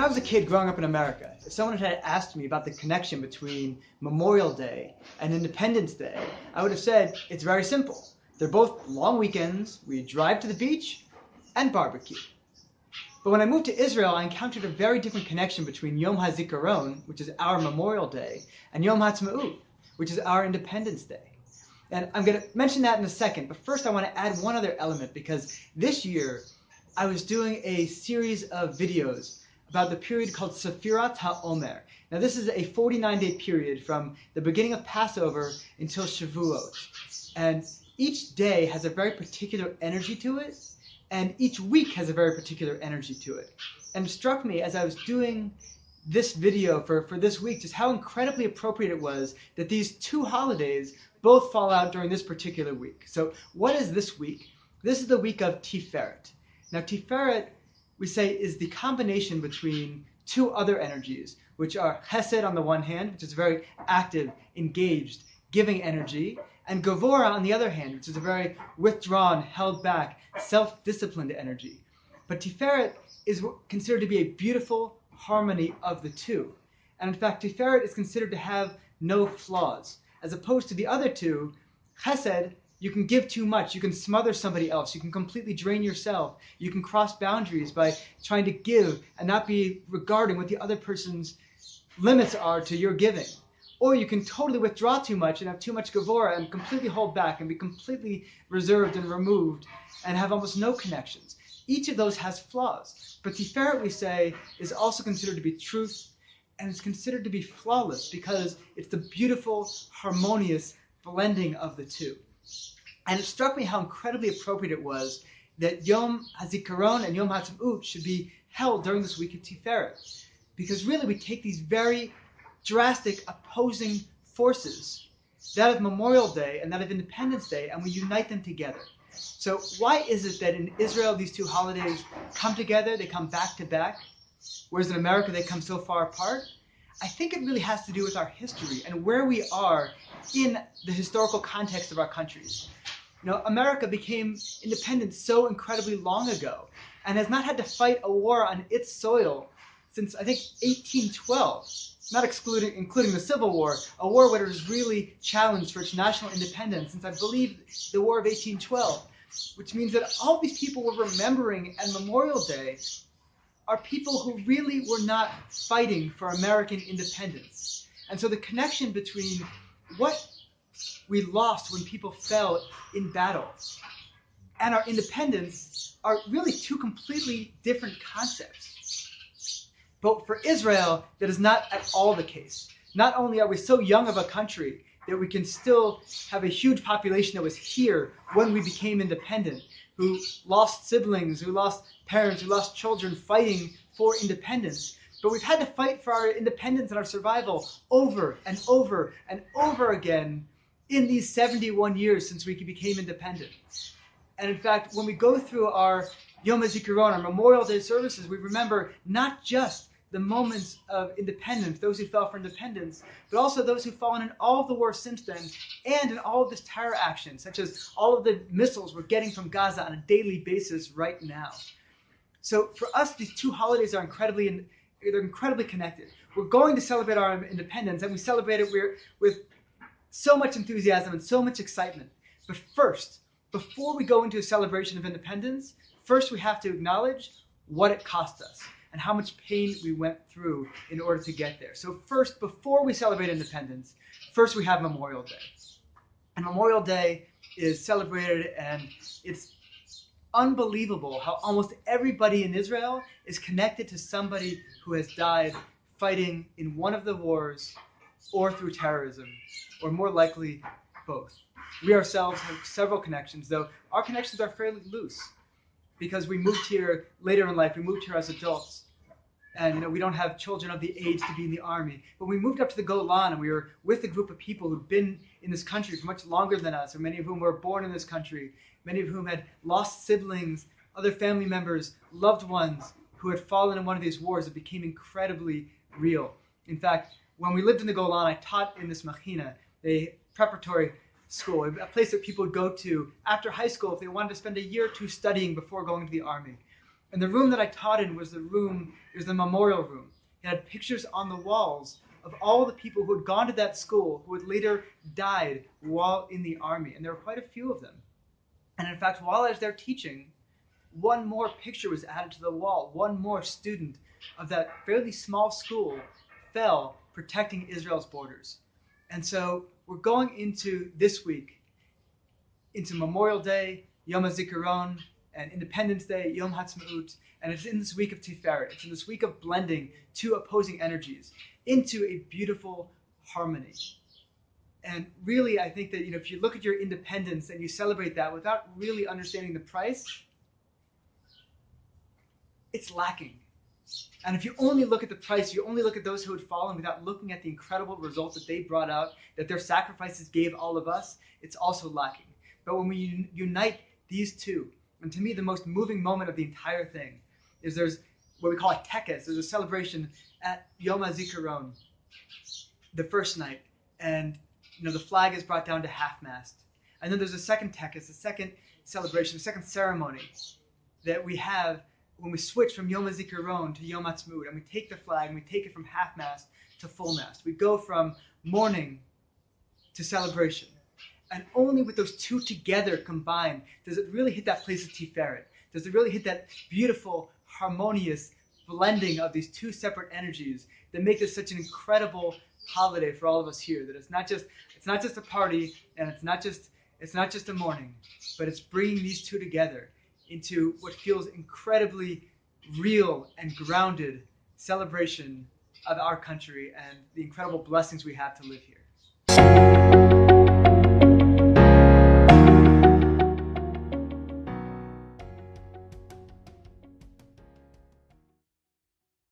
I was a kid growing up in America, if someone had asked me about the connection between Memorial Day and Independence Day, I would have said it's very simple. They're both long weekends, we drive to the beach and barbecue. But when I moved to Israel, I encountered a very different connection between Yom Hazikaron, which is our Memorial Day, and Yom Haatzmaut, which is our Independence Day. And I'm going to mention that in a second, but first I want to add one other element, because this year I was doing a series of videos about the period called Sfirat HaOmer. Now this is a 49-day period from the beginning of Passover until Shavuot. And each day has a very particular energy to it, and each week has a very particular energy to it. And it struck me as I was doing this video for this week just how incredibly appropriate it was that these two holidays both fall out during this particular week. So what is this week? This is the week of Tiferet. Now Tiferet, we say, is the combination between two other energies, which are Chesed on the one hand, which is a very active, engaged, giving energy, and Gevura on the other hand, which is a very withdrawn, held back, self-disciplined energy. But Tiferet is considered to be a beautiful harmony of the two. And in fact, Tiferet is considered to have no flaws. As opposed to the other two, Chesed, you can give too much, you can smother somebody else, you can completely drain yourself, you can cross boundaries by trying to give and not be regarding what the other person's limits are to your giving. Or you can totally withdraw too much and have too much Gevura and completely hold back and be completely reserved and removed and have almost no connections. Each of those has flaws. But Tiferet, we say, is also considered to be truth, and it's considered to be flawless because it's the beautiful, harmonious blending of the two. And it struck me how incredibly appropriate it was that Yom Hazikaron and Yom Haatzmaut should be held during this week of Tiferet. Because really we take these very drastic opposing forces, that of Memorial Day and that of Independence Day, and we unite them together. So why is it that in Israel these two holidays come together, they come back to back, whereas in America they come so far apart? I think it really has to do with our history and where we are in the historical context of our countries. You know, America became independent so incredibly long ago and has not had to fight a war on its soil since, I think, 1812, not including the Civil War, a war where it was really challenged for its national independence since, I believe, the War of 1812, which means that all these people we're remembering at Memorial Day are people who really were not fighting for American independence. And so the connection between what we lost when people fell in battle and our independence are really two completely different concepts. But for Israel, that is not at all the case. Not only are we so young of a country that we can still have a huge population that was here when we became independent, who lost siblings, who lost parents, who lost children fighting for independence, but we've had to fight for our independence and our survival over and over and over again in these 71 years since we became independent. And in fact, when we go through our Yom Hazikaron, our Memorial Day services, we remember not just the moments of independence, those who fell for independence, but also those who've fallen in all of the wars since then and in all of this terror action, such as all of the missiles we're getting from Gaza on a daily basis right now. So for us, these two holidays are incredibly connected. We're going to celebrate our independence, and we celebrate it with so much enthusiasm and so much excitement. But first, before we go into a celebration of independence, first we have to acknowledge what it cost us and how much pain we went through in order to get there. So first, before we celebrate independence, first we have Memorial Day. And Memorial Day is celebrated, and it's unbelievable how almost everybody in Israel is connected to somebody who has died fighting in one of the wars or through terrorism, or more likely, both. We ourselves have several connections, though our connections are fairly loose because we moved here later in life. We moved here as adults, and we don't have children of the age to be in the army. But we moved up to the Golan, and we were with a group of people who've been in this country for much longer than us, or many of whom were born in this country, many of whom had lost siblings, other family members, loved ones who had fallen in one of these wars. It became incredibly real. In fact, when we lived in the Golan, I taught in this machina, a preparatory school, a place that people would go to after high school if they wanted to spend a year or two studying before going to the army. And the room that I taught in was the memorial room. It had pictures on the walls of all the people who had gone to that school who had later died while in the army. And there were quite a few of them. And in fact, while I was there teaching, one more picture was added to the wall. One more student of that fairly small school fell protecting Israel's borders. And so we're going into this week, into Memorial Day, Yom Hazikaron, and Independence Day, Yom Haatzmaut, and it's in this week of Tiferet. It's in this week of blending two opposing energies into a beautiful harmony. And really, I think that if you look at your independence and you celebrate that without really understanding the price, it's lacking. And if you only look at the price, you only look at those who had fallen without looking at the incredible result that they brought out, that their sacrifices gave all of us, it's also lacking. But when we unite these two, and to me the most moving moment of the entire thing is there's what we call a tekes. There's a celebration at Yom Hazikaron, the first night, and the flag is brought down to half-mast. And then there's a second tekes, a second celebration, a second ceremony that we have when we switch from Yom Hazikaron to Yom Haatzmaut, and we take the flag and we take it from half-mast to full-mast. We go from mourning to celebration. And only with those two together combined does it really hit that place of Tiferet. Does it really hit that beautiful, harmonious blending of these two separate energies that make this such an incredible holiday for all of us here. That it's not just a party, and it's not just a mourning, but it's bringing these two together into what feels incredibly real and grounded celebration of our country and the incredible blessings we have to live here.